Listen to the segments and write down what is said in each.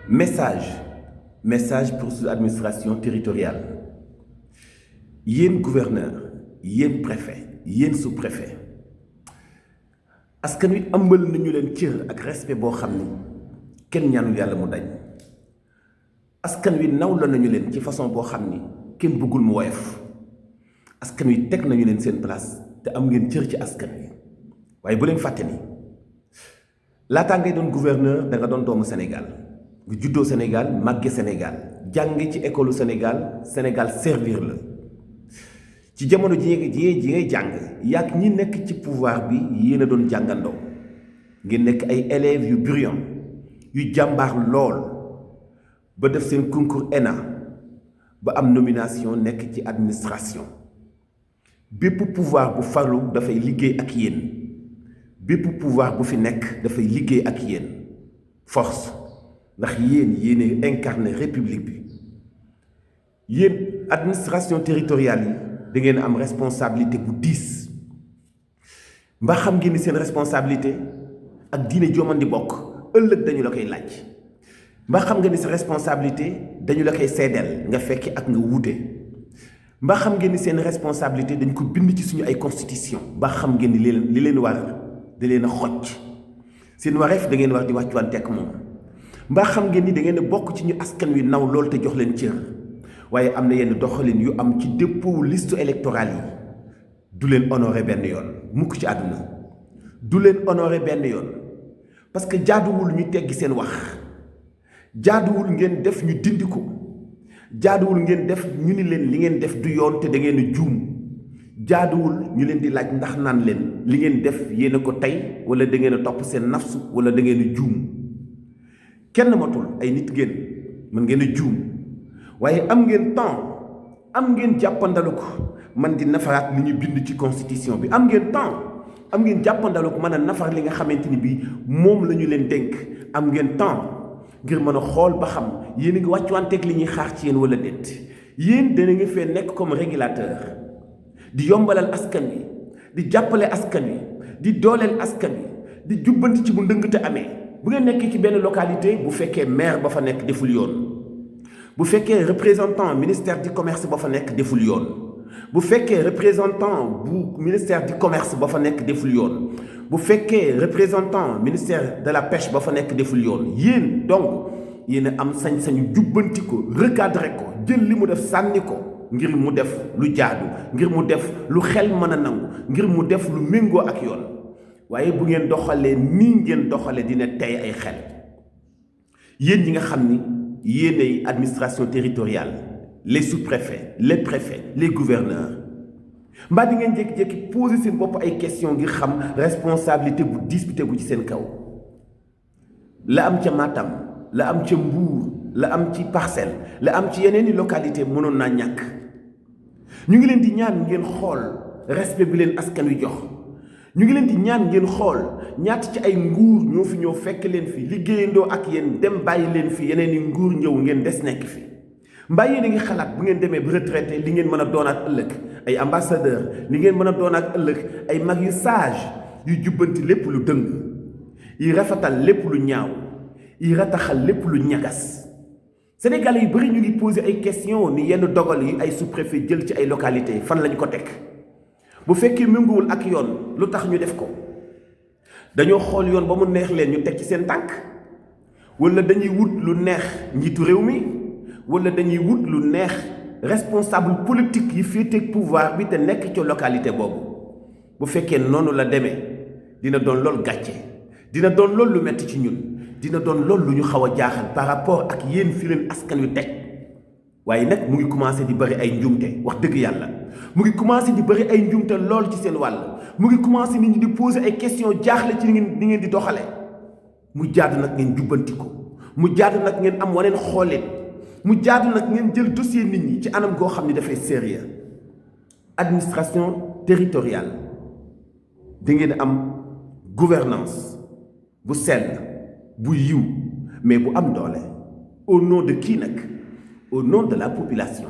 message pour l'administration territoriale yéen gouverneur yéen préfet yéen sous-préfet askan wi ëmbal nañu leen cër ak respect boo xam ni kenn ñaanul yàlla mu dañ askan wi nawla nañu leen ci façon boo xam ni kenn bëggul mu woyof askan wi teg nañu leen seen place te am ngeen cër ci askan wi waaye bu leen fàtte ni laataa ngay doon gouverneur da nga doon doomu Sénégal nga juddoo Sénégal màgge Sénégal jànge ci école Sénégal Sénégal servir la ci jamono ji ngay jàng yaak ñi nekk ci pouvoir bi yéen a doon jàngandoo ngeen nekk ay élèves yu brillant yu jàmbaar lool ba def seen concours ENA ba am nomination nekk ci administration bépp pouvoir bu farlu dafay liggéey ak yéen bépp pouvoir bu fi nekk dafay liggéey ak yéen force ndax yéen incarné république bi yéen administration territoriale yi da ngeen am responsabilité bu diis mbaa xam ngeen ni seen responsabilité ak diine jooman di bokk ëllëg dañu la koy laaj mbaa xam nga ni sa responsabilité dañu la koy seedeel nga fekke ak nga wuute mbaa xam ngeen ni seen responsabilité dañ ko bind ci suñu ay constitution mbaa xam ngeen ni li leen war da leen a xocc seen wareef da ngeen war di wàccuwante ak moom mbaa xam ngeen ni da ngeen a bokk ci ñu askan wi naw loolu te jox leen cër waaye am na yenn doxalin yu am ci dépôt liste électorale yi du leen honoré benn yoon mukk ci àdduna du leen honoré benn yoon parce que jaaduwul ñu teggi seen wax jaaduwul ngeen def ñu dindi ko jaaduwul ngeen def ñu ni leen li ngeen def du yoon te da ngeen a juum jaaduwul ñu leen di laaj ndax naan leen li ngeen def yéen a ko tey wala da ngeen a topp seen nafsu wala da ngeen a juum kenn matul ay nit ngeen mën ngeen a juum waaye am ngeen temps am ngeen jàppandalu ko man di nafaraat li ñu bind ci constitution bi am ngeen temps am ngeen jàppandalu ko mën a nafar li nga xamante ni bii moom la ñu leen dénk am ngeen temps ngir mën a xool ba xam yéen a ngi wàccuwanteeg li ñuy xaar ci yéen wala déet yéen dana nga fee nekk comme régulateur di yombalal askan wi di jàppale askan wi di dooleel askan wi di jubbanti ci bu ndëngte amee bu ngeen nekkee ci benn localité bu fekkee maire ba fa nekk deful yoon bu fekkee représentant ministère du commerce ba fa nekk deful yoon bu fekkee représentant bu ministère du commerce ba fa nekk deful yoon bu fekkee représentant ministère de la pêche ba fa nekk deful yoon yéen donc yéen a am sañ-sañu jubbanti ko recadré ko jël li mu def sànni ko ngir mu def lu jaadu ngir mu def lu xel mën a nangu ngir mu def lu méngoo ak yoon waaye bu ngeen doxalee nii ngeen doxalee dina tey ay xel yéen ñi nga xam ni yéenay administration territoriale les sous-préfets les préfets les gouverneurs mbaa di ngeen jékki-jékki poser seen bopp ay question ngir xam responsabilité bu disputé gu ci seen kaw la am ca Matam la am ca Mbour la am ci Parcelles la am ci yeneeni localité mënoon naa ñàkk ñu ngi leen di ñaan ngeen xool respect bi leen askan wi jox ñu ngi leen di ñaan ngeen xool ñaata ci ay nguur ñoo fi ñëw fekk leen fi liggéeyandoo ak yéen dem bàyyi leen fi yeneen i nguur ñëw ngeen des nekk fi mbaa yéen a ngi xalaat bu ngeen demee ba retraité li ngeen mën a doonaat ëllëg ay ambassadeur li ngeen mën a doonaat ëllëg ay mag yu sage yu jubbanti lépp lu dëng yi rafetal lépp lu ñaaw yi rataxal lépp lu ñagas Sénégalais yu bëri ñu ngi posé ay question ni yenn dogal yi ay sous-préfet jël ci ay localité fan lañ ko teg bu fekkee méngoowul ak yoon lu tax ñu def ko dañoo xool yoon ba mu neex leen ñu teg ci seen tànk wala dañuy wut lu neex njiitu réew mi wala dañuy wut lu neex responsable politique yi féeteeg pouvoir bi te nekk ci localité boobu bu fekkee noonu la demee dina doon loolu gàcce dina doon loolu lu metti ci ñun dina doon loolu lu ñu xaw a jaaxal par rapport ak yéen fi leen askan wi teg waaye nag mu ngi commencé di bëri ay njumte wax dëgg yàlla mu ngi commencé di bëri ay njumte lool ci seen wàll mu ngi commencé nit ñi di poser ay questions jaaxle ci ni ngeen di doxale mu jaadu nag ngeen jubbanti ko mu jaadu nag ngeen am waneen xooleen mu jaadu nag ngeen jël dossier nit ñi ci anam goo xam ne dafay sérieux administration territoriale da ngeen am gouvernance bu sell bu yiw mais bu am doole au nom de qui nag au nom de la population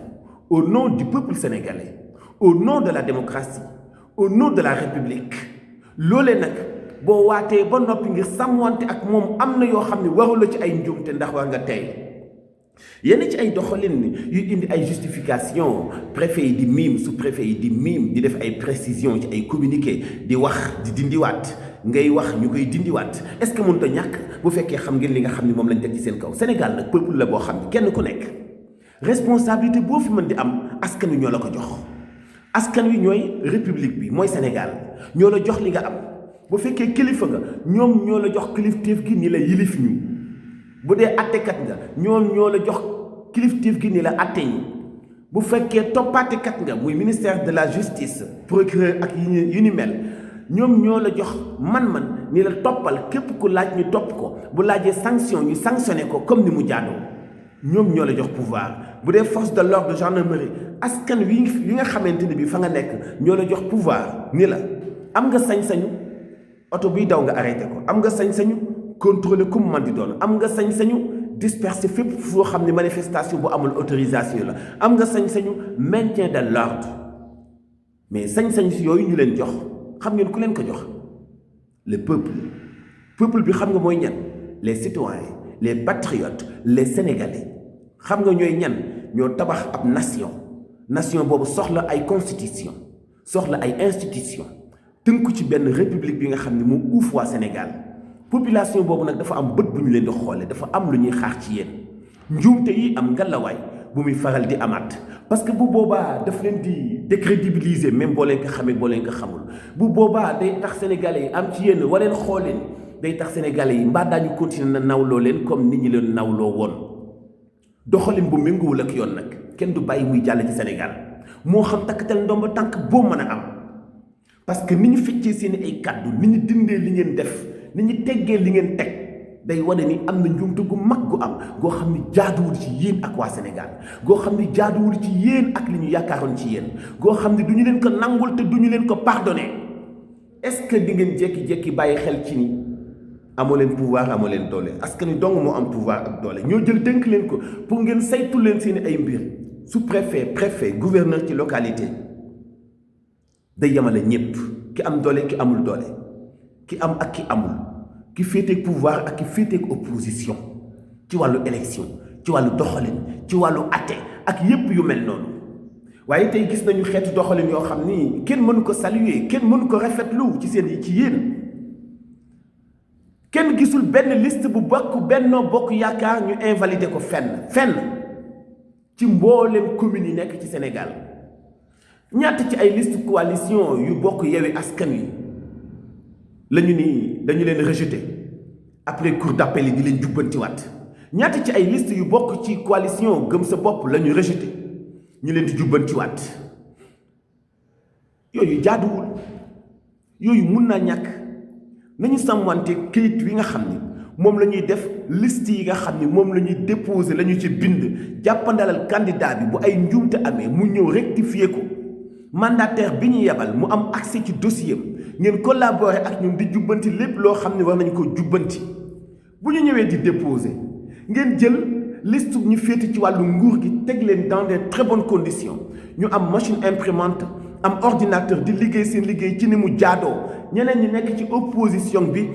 au nom du peuple sénégalais au nom de la démocratie au nom de la république loolee nag boo waatee ba noppi ngir sàmmwante ak moom am na yoo xam ne warula ci ay njuumte ndax war nga tey yenn ci ay doxalin yu indi ay justification préfet yi di miim sous-préfet yi di miim di def ay précision ci ay communiqué di wax di dindiwaat ngay wax ñu koy dindiwaat est-ce que mënut a ñàkk bu fekkee xam ngeen li nga xam ne moom lañ teg ci seen kaw Sénégal nag peuple la boo xam ne kenn ku nekk responsabilité boo fi mën di am askan wi ñoo la ko jox askan wi ñooy république bi mooy Sénégal ñoo la jox li nga am bu fekkee kilifa nga ñoom ñoo la jox kilifteef gi ni la yilif ñu bu dee attekat nga ñoom ñoo la jox kilifteef gi ni la atte ñi bu fekkee toppaatekat nga muy ministère de la justice procureur ak yu ni mel ñoom ñoo la jox man-man ni la toppal képp ku laaj ñu topp ko bu laajee sanction ñu sanctionné ko comme ni mu jaadoo ñoom ñoo la jox pouvoir bu dee force de l'ordre gendarmerie askan wi nga xamante ne bi fa nga nekk ñoo la jox pouvoir ni la am nga sañ-sañu oto buy daw nga arrêté ko am nga sañ-sañu contrôler ku mu man di doon am nga sañ-sañu disperser fépp foo xam ne manifestation bu amul autorisation la am nga sañ-sañu maintien de l'ordre mais sañ-sañ yooyu ñu leen jox xam ngeen ku leen ko jox le peuple bi xam nga mooy ñan les citoyens les patriotes les sénégalais xam nga ñooy ñan ñoo tabax ab nation boobu soxla ay constitution soxla ay institution tënku ci benn république bi nga xam ne moo uuf waa Sénégal population boobu nag dafa am bët bu ñu leen di xoole dafa am lu ñuy xaar ci yéen njuumte yi am ngalawaay bu muy faral di amaat parce que bu boobaa daf leen di décrédibiliser même boo leen ko xamee boo leen ko xamul bu boobaa day tax sénégalais yi am ci yéen waleen xooleen day tax sénégalais yi mbaa daañu continuer na nawloo leen comme nit ñi leen nawloo woon doxalin bu méngoowul ak yoon nag kenn du bàyyi muy jàll ci Sénégal moo xam takkatal ndomba tànk boo mën a am parce que ni ñu feccee seen ay kàddu ni ñu dindee li ngeen def ni ñu teggee li ngeen teg day wane ni am na njuumte gu mag gu am goo xam ni jaaduwul ci yéen ak waa Sénégal goo xam ni jaaduwul ci yéen ak li ñu yaakaaroon ci yéen goo xam ni du ñu leen ko nangul te du ñu leen ko pardonné est-ce que di ngeen jékki-jékki bàyyi xel ci ni amoo leen pouvoir amoo leen doole askan wi dong moo am pouvoir ak doole ñoo jël dénk leen ko pour ngeen saytu leen seen ay mbir sous-préfet préfet gouverneur ci localité day yemale ñépp ki am doole ki amul doole ki am ak ki amul ki féeteeg pouvoir ak ki féeteeg opposition ci wàllu élection ci wàllu doxalin ci wàllu atte ak yépp yu mel noonu waaye tey gis nañu xeetu doxalin yoo xam ni kenn mënu ko saluer kenn mënu ko rafetlu ci seen ci yéen kenn gisul benn liste bu Benno Bokk Yaakaar ñu invalidé ko fenn ci mboolem commune yi nekk ci Sénégal ñaata ci ay liste coalition yu bokk Yewwi Askan Wi lañu ni dañu leen rejeté après cour d'appel yi di leen jubbantiwaat ñaata ci ay liste yu bokk ci coalition Gëm Sa Bopp la ñu rejeté ñu leen di jubbantiwaat yooyu jaaduwul yooyu mun naa ñàkk nañu sàmmante këyit wi nga xam ni moom la ñuy def liste yi nga xam ni moom la ñuy déposé la ñu ci bind jàppandalal candidat bi bu ay njuumte amee mu ñëw rectifier ko mandataire bi ñu yebal mu am accès ci dossier ngeen collaborer ak ñun di jubbanti lépp loo xam ne war nañu ko jubbanti bu ñu ñëwee di déposer ngeen jël liste ñu féete ci wàllu nguur gi teg leen dans des très bonnes conditions ñu am machine imprimante am ordinateur di liggéey seen liggéey ci ni mu jaadoo ñeneen ñi nekk ci opposition bi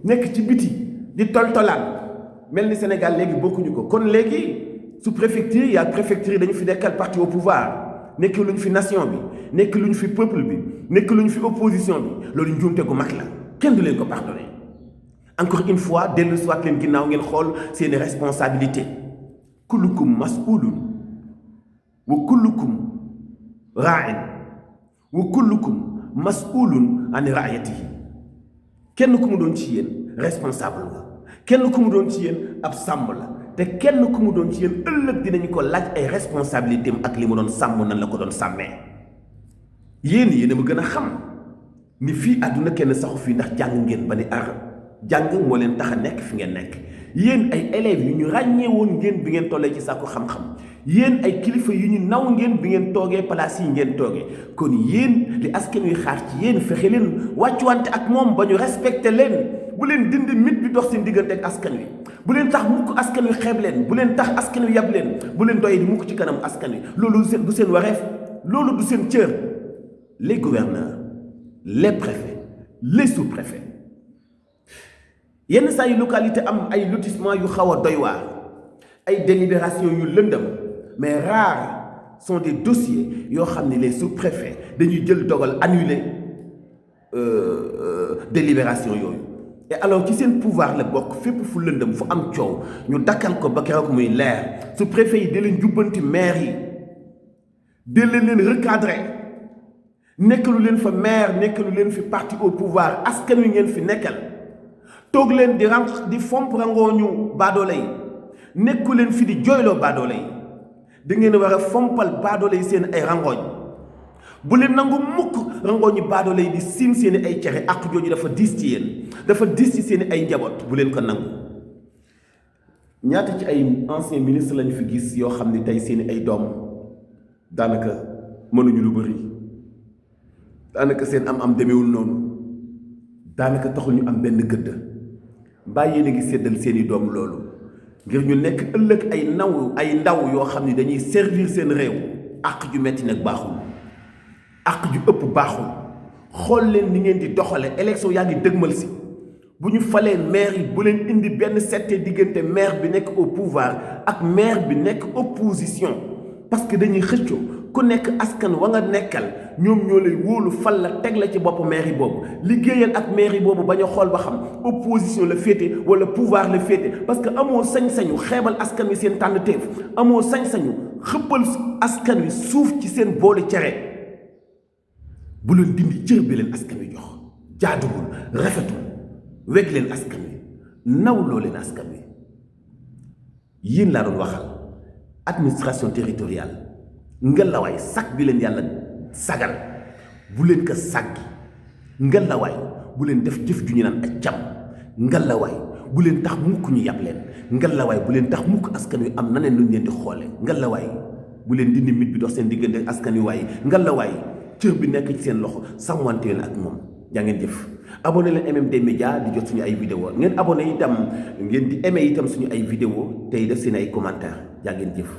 nekk ci biti di toltolaan mel ni Sénégal léegi bokkuñu ko kon léegi sous préfecture yi ak préfecture yi dañu fi nekkal parti au pouvoir nekk lu ñu fi nation bi nekk lu ñu fi peuple bi nekk lu ñu fi opposition bi loolu njuumte gu mag la kenn du leen ko pardonné encore une fois dellu siwaat leen ginnaaw ngeen xool seeni responsabilité kullukum mas'ulun wa kullukum raa'in wa kullukum mas'ulun an ra'yatihi kenn ku mu doon ci yéen responsable la kenn ku mu doon ci yéen ab sàmm la te kenn ku mu doon ci yéen ëllëg dinañu ko laaj ay responsabilité am ak li mu doon sàmm nan la ko doon sàmmee yéen a ma gën a xam ni fii àdduna kenn saxu fii ndax jàng ngeen ba ni ar jàng moo leen tax a nekk fi ngeen nekk yéen ay élèves yu ñu ràññee woon ngeen bi ngeen tollee ci sàkku xam-xam yéen ay kilifa yu ñu naw ngeen bi ngeen toogee place yi ngeen toogee kon yéen li askan wi xaar ci yéen fexe leen wàccuwante ak moom ba ñu respecté leen bu leen dindi mit bi dox seen diggante ak askan wi bu leen tax mukk askan wi xeeb leen bu leen tax askan wi yab leen bu leen doy di mukk ci kanam askan wi loolu du seen wareef loolu du seen cër les gouverneurs les préfets les sous-préfets yenn saa yu localité am ay lotissement yu xaw a doy waar ay délibération yu lëndëm mais rares sont des dossiers yoo xam ne les sous-préfets dañuy jël dogal annuler délibération yooyu. et alors ci seen pouvoir la bokk fépp fu lëndëm fu am coow ñu dakkal ko ba keroog muy leer sous-préfet yi di leen jubbanti maire yi di leen recadrer nekkalu leen fa maire nekkalu leen fi parti au pouvoir askan wi ngeen fi nekkal toog leen di fomp rangooñu baadoole yi nekku leen fi di jooyloo baadoole yi da ngeen war a fompal baadoole yi seen ay rangooñ bu leen nangu mukk rangooñu baadoole yi di siim seeni ay cere ak jooju dafa diis ci yéen dafa diis ci seeni ay njaboot bu leen ko nangu. ñaata ci ay ancien ministre lañu fi gis yoo xam ne tey seeni ay doom daanaka mënuñu lu bëri daanaka seen am demewul noonu daanaka taxul ñu am benn gëdd mbaa yéen a ngi séddal seeni doom loolu ngir ñu nekk ëllëg ay ndaw yoo xam ne dañuy servir seen réew. àq ju metti nag baaxul àq ju ëpp baaxul xool leen ni ngeen di doxale élection yaa ngi dëgmal si bu ñu falee maire yi bu leen indi benn settee diggante maire bi nekk au pouvoir ak maire bi nekk opposition parce que dañuy xëccoo ku nekk askan wa nga nekkal ñoom ñoo lay wóolu fal la teg la ci bopp maire yi boobu liggéeyal ak maire yi boobu bañ a xool ba xam opposition la féete wala pouvoir la féete parce que amoo sañ-sañu xeebal askan wi seen tànn téef amoo sañ-sañu xëppal askan wi suuf ci seen boolu cere bu leen dindi cër bi leen askan wi jox jaaduwul rafetul weg leen askan wi nawloo leen askan wi yéen laa doon waxal administration territoriale ngelawaay sag bi leen yàlla sagal bu leen ko saggi ngelawaay bu leen def jëf ju ñu naan ak cam ngelawaay bu leen tax mukk ñu yàpp leen ngelawaay bu leen tax mukk askan wi am naneen lu ñu leen di xoole ngelawaay bu leen dindi mit bi dox seen diggante askan wi waaye ngelawaay cër bi nekk ci seen loxo sàmmante leen ak moom jaa ngeen jëf abonné leen MMD Média di jot suñu ay vidéo ngeen abonné itam ngeen di aimé itam suñu ay vidéo tey def seen ay commentaire jaa ngeen jëf